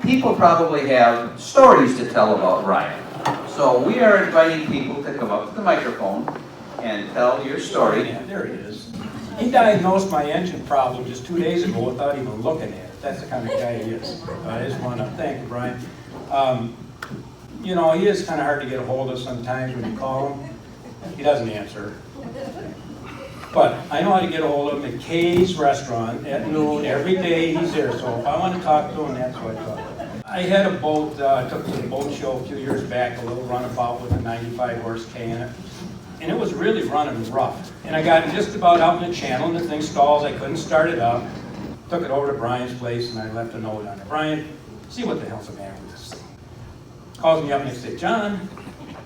people probably have stories to tell about Brian. So we are inviting people to come up to the microphone and tell your story. Yeah, there he is. He diagnosed my engine problem just 2 days ago without even looking at it. That's the kind of guy he is. I just want to thank you, Brian. You know, he is kind of hard to get a hold of sometimes when you call him. He doesn't answer. But I know how to get a hold of him at Kay's restaurant at noon every day. He's there. So if I want to talk to him, that's what I talk to. I had a boat, I took to the boat show a few years back, a little runabout with a 95 horse K in it. And it was really running rough. And I got just about out in the channel and the thing stalls. I couldn't start it up. Took it over to Brian's place and I left a note on it. Brian, see what the hell's the matter with this thing. Calls me up and he said, John, it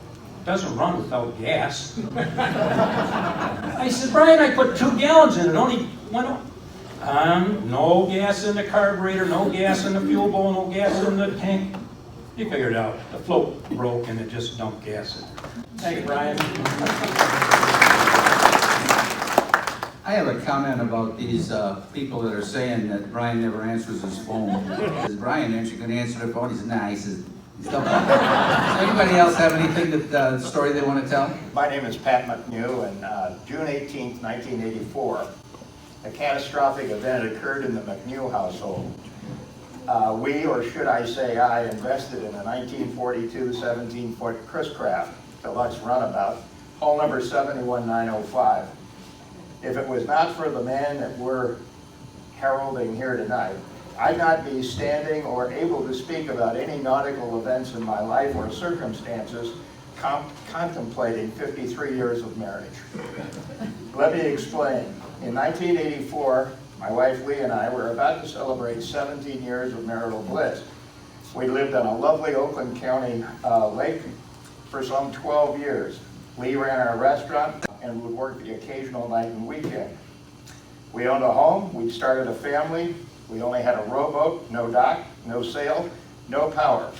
doesn't run without gas. I said, Brian, I put 2 gallons in it, only went up. No gas in the carburetor, no gas in the fuel bowl, no gas in the tank. You figured it out. The float broke and it just dumped gas in. Thank you, Brian. I have a comment about these people that are saying that Brian never answers his phone. Says, Brian, aren't you going to answer the phone? He says, nah. He says, does anybody else have anything that story they want to tell? My name is Pat McNew, and June 18th, 1984, a catastrophic event occurred in the McNew household. We, or should I say I, invested in a 1942 17-foot Chris Craft deluxe runabout, hull number 71905. If it was not for the man that we're heralding here tonight, I'd not be standing or able to speak about any nautical events in my life or circumstances contemplating 53 years of marriage. Let me explain. In 1984, my wife Lee and I were about to celebrate 17 years of marital bliss. We lived on a lovely Oakland County lake for some 12 years. Lee ran our restaurant and would work the occasional night and weekend. We owned a home, we'd started a family. We only had a rowboat, no dock, no sail, no power.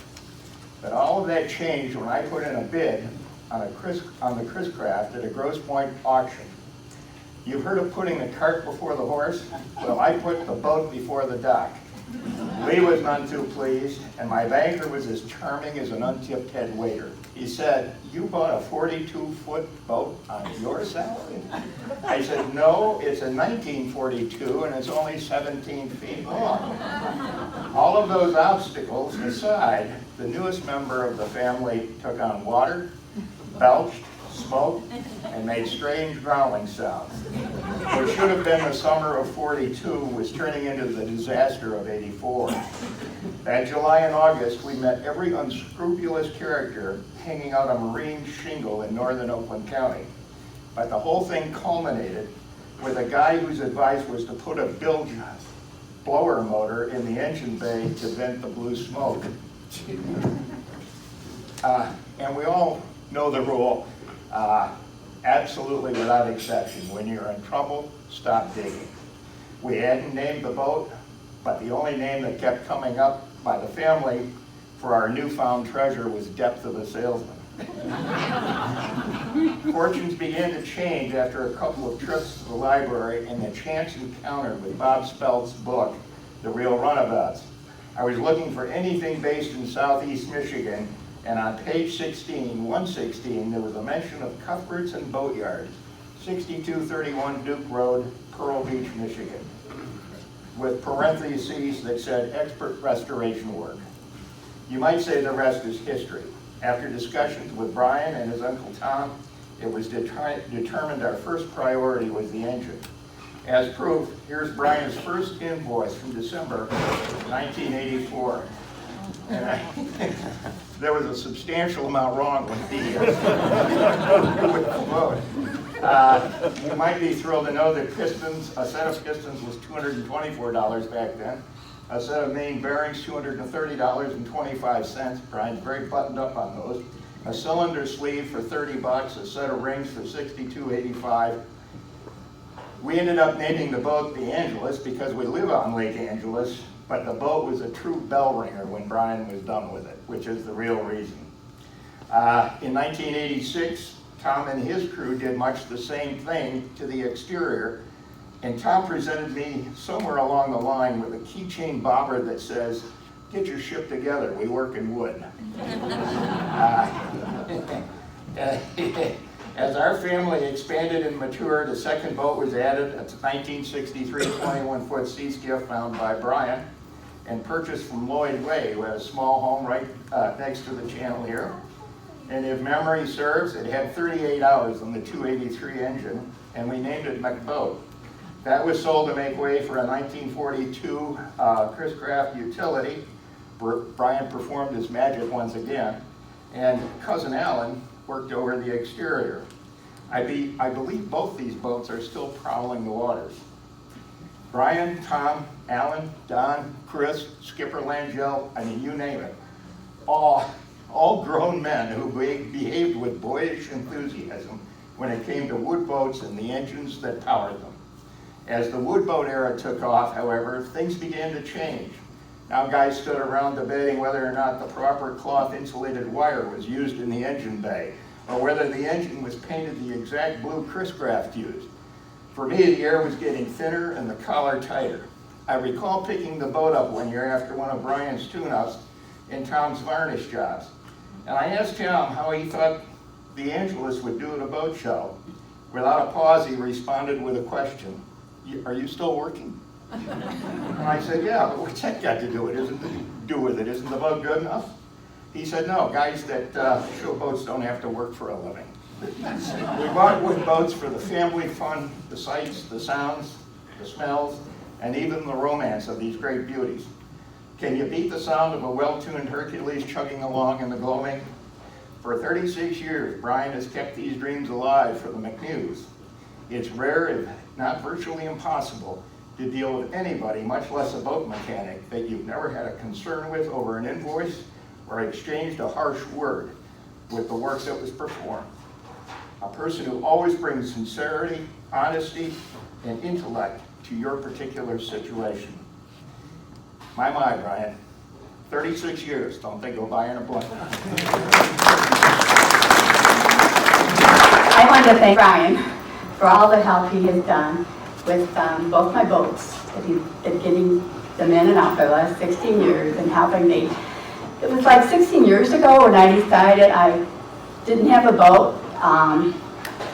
But all of that changed when I put in a bid on the Chris Craft at a Grosse Pointe auction. You've heard of putting the cart before the horse? Well, I put the boat before the dock. Lee was none too pleased, and my banker was as charming as an untipped head waiter. He said, you bought a 42-foot boat on your salary? I said, no, it's a 1942 and it's only 17 feet long. All of those obstacles aside, the newest member of the family took on water, belched, smoked, and made strange growling sounds. What should have been the summer of 42 was turning into the disaster of 84. That July and August, we met every unscrupulous character hanging out a marine shingle in northern Oakland County. But the whole thing culminated with a guy whose advice was to put a bilge blower motor in the engine bay to vent the blue smoke. And we all know the rule. Absolutely without exception. When you're in trouble, stop digging. We hadn't named the boat, but the only name that kept coming up by the family for our newfound treasure was Depth of a Salesman. Fortunes began to change after a couple of trips to the library and the chance encounter with Bob Spelt's book, The Real Runabouts. I was looking for anything based in southeast Michigan, and on page 116, there was a mention of Cuthbertson Boatyard, 6231 Duke Road, Pearl Beach, Michigan, with parentheses that said expert restoration work. You might say the rest is history. After discussions with Brian and his Uncle Tom, it was determined our first priority was the engine. As proof, here's Brian's first invoice from December 1984. And there was a substantial amount wrong with the boat. You might be thrilled to know that a set of pistons was $224 back then. A set of main bearings, $230.25. Brian's very buttoned up on those. A cylinder sleeve for $30, a set of rings for $62.85. We ended up naming the boat the Angelus because we live on Lake Angeles, but the boat was a true bell ringer when Brian was done with it, which is the real reason. In 1986, Tom and his crew did much the same thing to the exterior, and Tom presented me somewhere along the line with a keychain bobber that says, get your ship together, we work in wood. As our family expanded and matured, a second boat was added. It's a 1963 21-foot sea skiff found by Brian and purchased from Lloyd Way, who had a small home right next to the channel here. And if memory serves, it had 38 hours on the 283 engine, and we named it McBoat. That was sold to make way for a 1942 Chris Craft utility. Brian performed his magic once again, and Cousin Alan worked over the exterior. I believe both these boats are still prowling the waters. Brian, Tom, Alan, Don, Chris, Skipper Langell, I mean, you name it. All grown men who behaved with boyish enthusiasm when it came to wood boats and the engines that powered them. As the wood boat era took off, however, things began to change. Now guys stood around debating whether or not the proper cloth insulated wire was used in the engine bay, or whether the engine was painted the exact blue Chris Craft used. For me, the air was getting thinner and the collar tighter. I recall picking the boat up one year after one of Brian's tune-ups in Tom's varnish jobs. And I asked Tom how he thought the Angelus would do at a boat show. Without a pause, he responded with a question. Are you still working? And I said, yeah, but what's that got to do with it? Isn't the boat good enough? He said, no, guys that show boats don't have to work for a living. We bought wood boats for the family fun, the sights, the sounds, the smells, and even the romance of these great beauties. Can you beat the sound of a well-tuned Hercules chugging along in the gloaming? For 36 years, Brian has kept these dreams alive for the McNews. It's rare, if not virtually impossible, to deal with anybody, much less a boat mechanic, that you've never had a concern with over an invoice or exchanged a harsh word with the work that was performed. A person who always brings sincerity, honesty, and intellect to your particular situation. My, Brian, 36 years, don't they go by in a blink? I wanted to thank Brian for all the help he has done with both my boats, that he's been getting them in and out for the last 16 years and helping me. It was like 16 years ago when I decided I didn't have a boat.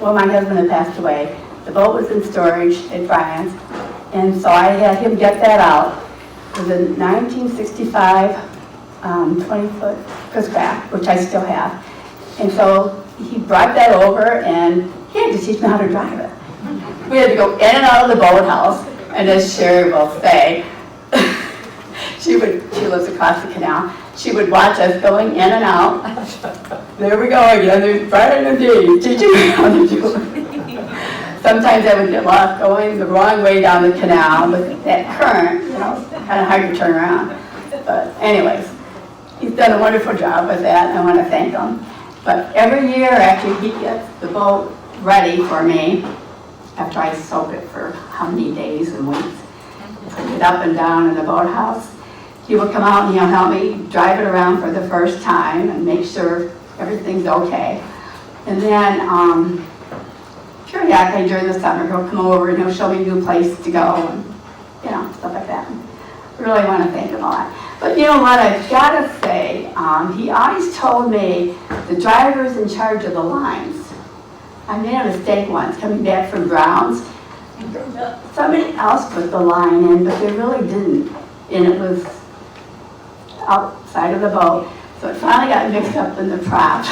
Well, my husband had passed away. The boat was in storage at Brian's, and so I had him get that out. It was a 1965 20-foot Chris Craft, which I still have. And so he brought that over, and he had to teach me how to drive it. We had to go in and out of the boathouse, and as Sherry will say, she lives across the canal, she would watch us going in and out. There we go again, there's Brian and Dee teaching me how to do it. Sometimes I would get lost going the wrong way down the canal with that current, you know, kind of hard to turn around. But anyways, he's done a wonderful job with that, and I want to thank him. But every year after he gets the boat ready for me, after I soak it for how many days and weeks, put it up and down in the boathouse, he will come out and he'll help me drive it around for the first time and make sure everything's okay. And then periodically during the summer he'll come over and he'll show me a new place to go and, you know, stuff like that. I really want to thank him a lot. But you know what, I've got to say, he always told me the driver's in charge of the lines. I made a mistake once coming back from Brown's. Somebody else put the line in, but they really didn't. And it was outside of the boat. So it finally got mixed up in the prop.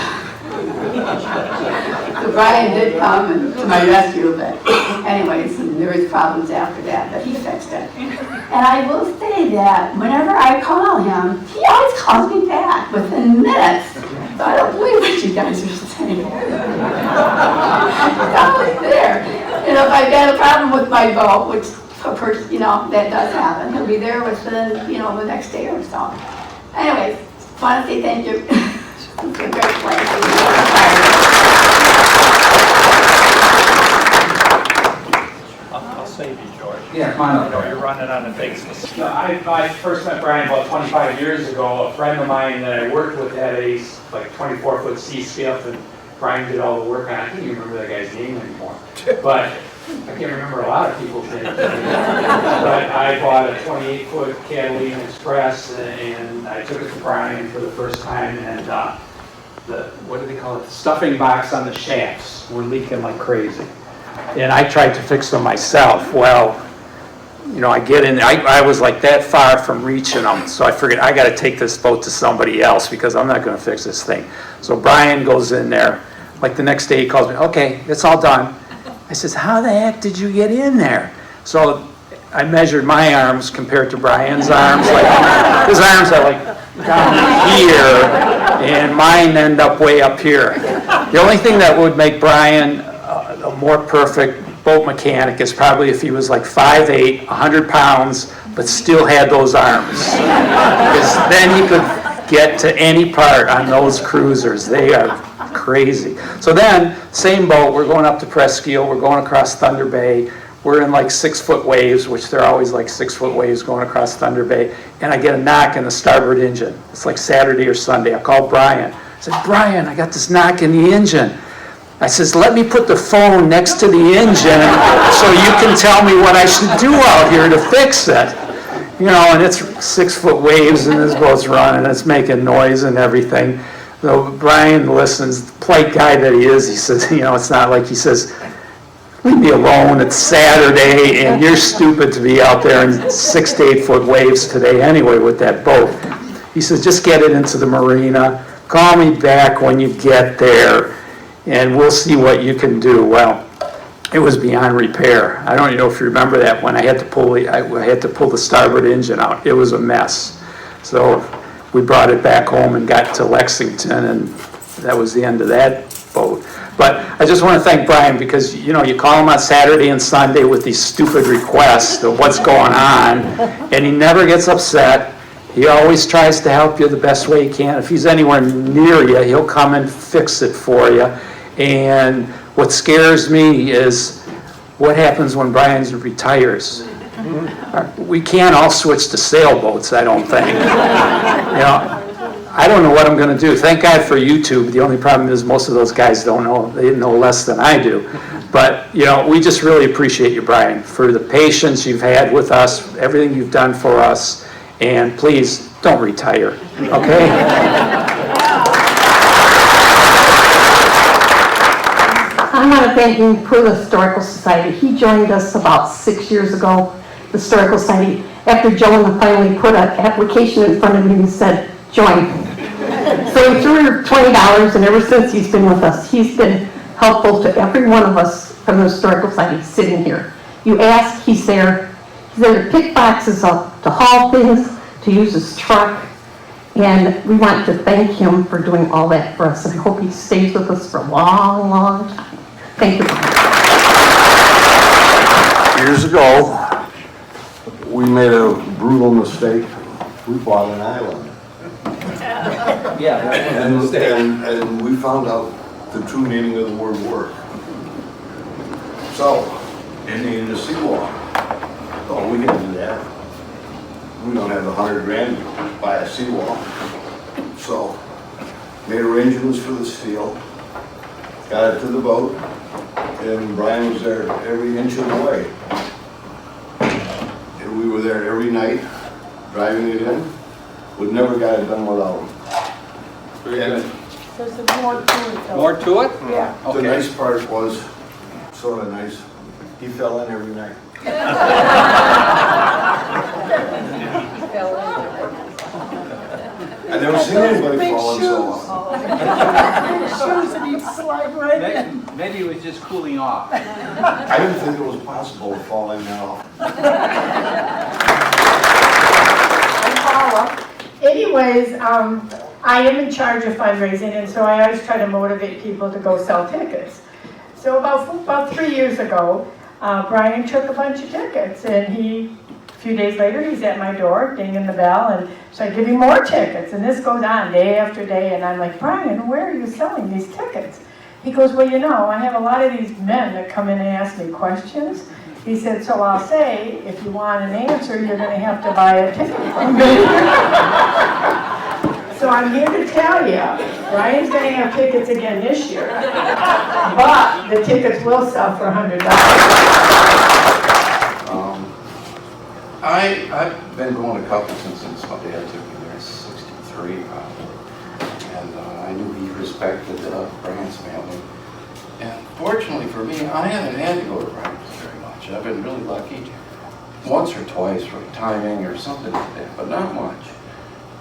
So Brian did come to my rescue, but anyways, and there was problems after that, but he fixed it. And I will say that whenever I call him, he always calls me back within minutes. So I don't believe what you guys are saying. He's always there. And if I've got a problem with my boat, which you know, that does happen, he'll be there within, you know, the next day or so. Anyways, want to say thank you. It's a great place. I'll save you, George. Yeah, come on up. You're running out of things. I first met Brian about 25 years ago. A friend of mine that I worked with had a like 24-foot sea skiff, and Brian did all the work on it. I can't even remember that guy's name anymore. But I can't remember a lot of people's names. But I bought a 28-foot Catalina Express, and I took it to Brian for the first time, and what do they call it? The stuffing box on the shafts were leaking like crazy. And I tried to fix them myself. Well, you know, I get in, I was like that far from reaching them, so I figured I got to take this boat to somebody else because I'm not going to fix this thing. So Brian goes in there, like the next day he calls me, okay, it's all done. I says, how the heck did you get in there? So I measured my arms compared to Brian's arms. Like, his arms are like down here, and mine end up way up here. The only thing that would make Brian a more perfect boat mechanic is probably if he was like 5'8", 100 pounds, but still had those arms. Because then he could get to any part on those cruisers. They are crazy. So then, same boat, we're going up to Presqu'île, we're going across Thunder Bay, we're in like 6-foot waves, which they're always like 6-foot waves going across Thunder Bay, and I get a knock in the starboard engine. It's like Saturday or Sunday. I call Brian. I said, Brian, I got this knock in the engine. I says, let me put the phone next to the engine so you can tell me what I should do out here to fix it. You know, and it's 6-foot waves and this boat's running, it's making noise and everything. So Brian listens, polite guy that he is, he says, you know, it's not like he says, leave me alone, it's Saturday and you're stupid to be out there in 6 to 8 foot waves today anyway with that boat. He says, just get it into the marina, call me back when you get there and we'll see what you can do. Well, it was beyond repair. I don't even know if you remember that when I had to pull the starboard engine out. It was a mess. So we brought it back home and got to Lexington, and that was the end of that boat. But I just want to thank Brian because, you know, you call him on Saturday and Sunday with these stupid requests of what's going on, and he never gets upset. He always tries to help you the best way he can. If he's anywhere near you, he'll come and fix it for you. And what scares me is what happens when Brian retires. We can't all switch to sailboats, I don't think. You know, I don't know what I'm going to do. Thank God for YouTube. The only problem is most of those guys don't know. They know less than I do. But, you know, we just really appreciate you, Brian, for the patience you've had with us, everything you've done for us. And please, don't retire, okay? I want to thank him for the Historical Society. He joined us about 6 years ago, the Historical Society, after Joan finally put an application in front of him and said, join. So he threw her $20, and ever since he's been with us, he's been helpful to every one of us from the Historical Society sitting here. You ask, he's there. He's there to pick boxes up, to haul things, to use his truck. And we want to thank him for doing all that for us. And I hope he stays with us for a long, long time. Thank you. Years ago, we made a brutal mistake. We bought an island. Yeah, that was a mistake. And we found out the true meaning of the word work. So, it needed a seawall. Oh, we can do that. We don't have $100 grand to buy a seawall. So, made arrangements for the steel, got it to the boat, and Brian was there every inch of the way. And we were there every night, driving it in. We never got it done without him. And There's more to it though. More to it? Yeah. the nice part was, sort of nice, he fell in every night. I never seen anybody Big fall in so long. Big shoes and he'd slide right in. Maybe it was just cooling off. I didn't think it was possible to fall in that often. Anyways, I am in charge of fundraising, and so I always try to motivate people to go sell tickets. So about 3 years ago, Brian took a bunch of tickets, and a few days later, he's at my door, dinging the bell, and so I give him more tickets, and this goes on day after day, and I'm like, Brian, where are you selling these tickets? He goes, well, you know, I have a lot of these men that come in and ask me questions. He said, so I'll say, if you want an answer, you're going to have to buy a ticket from me. So I'm here to tell you, Brian's gonna have tickets again this year. But the tickets will sell for $100. I've been going to Cuthbertson since my dad took me there in '63 probably. And I knew he respected Brian's family. And fortunately for me, I haven't had to go to Brian's very much. I've been really lucky. Once or twice for timing or something like that, but not much.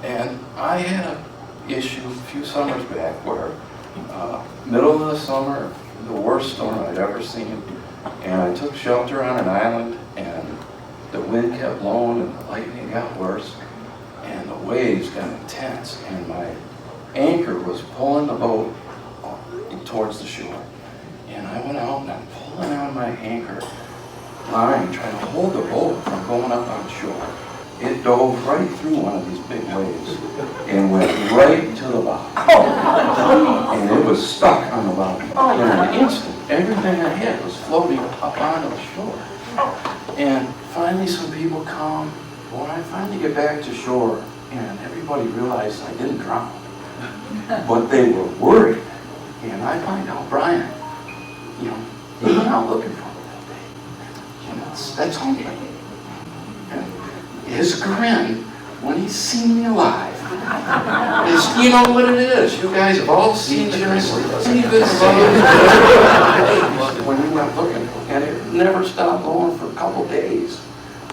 And I had an issue a few summers back where middle of the summer, the worst storm I'd ever seen, and I took shelter on an island, and the wind kept blowing and the lightning got worse, and the waves got intense, and my anchor was pulling the boat towards the shore. And I went out and I'm pulling on my anchor line, trying to hold the boat from going up on shore. It dove right through one of these big waves and went right to the bottom. And it was stuck on the bottom. In an instant, everything I had was floating up onto the shore. And finally some people come. When I finally get back to shore and everybody realized I didn't drown, but they were worried. And I find out Brian, he went out looking for me that day. And that's all. And his grin when he seen me alive is, you know what it is. You guys have all seen this. When you went looking, and it never stopped going for a couple days.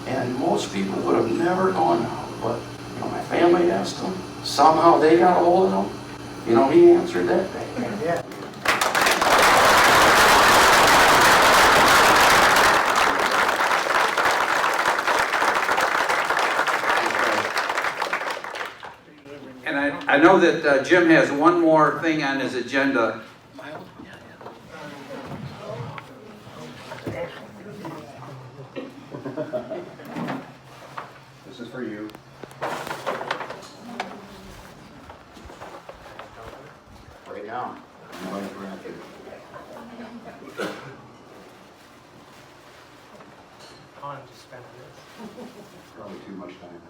And most people would have never gone out, but my family asked him. Somehow they got a hold of him. He answered that day. Yeah. And I know that Jim has one more thing on his agenda. This is for you. Right now. Probably too much time.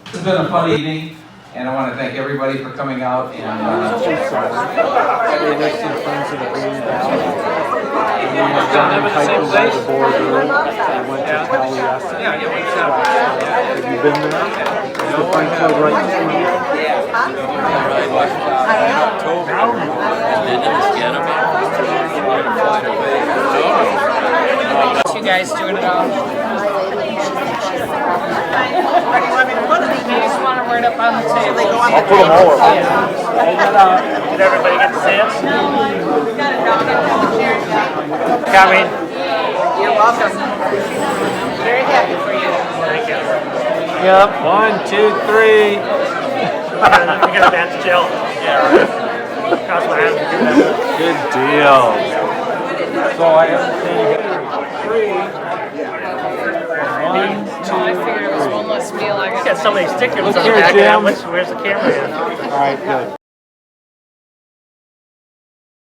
It's been a fun evening, and I want to thank everybody for coming out and You guys doing it all? You just want to word up on the table. I'll put them all up. Did everybody get to see us? Coming. You're welcome. Very happy for you. Thank you. Yep, 1, 2, 3. We got a dance chill. Yeah, right. Cross my hands and do that. Good deal. So I have to say 3. 1, 2. I figured it was one less meal I Got so many stickers on the Here, back. Jim. Where's the camera at? All right, good.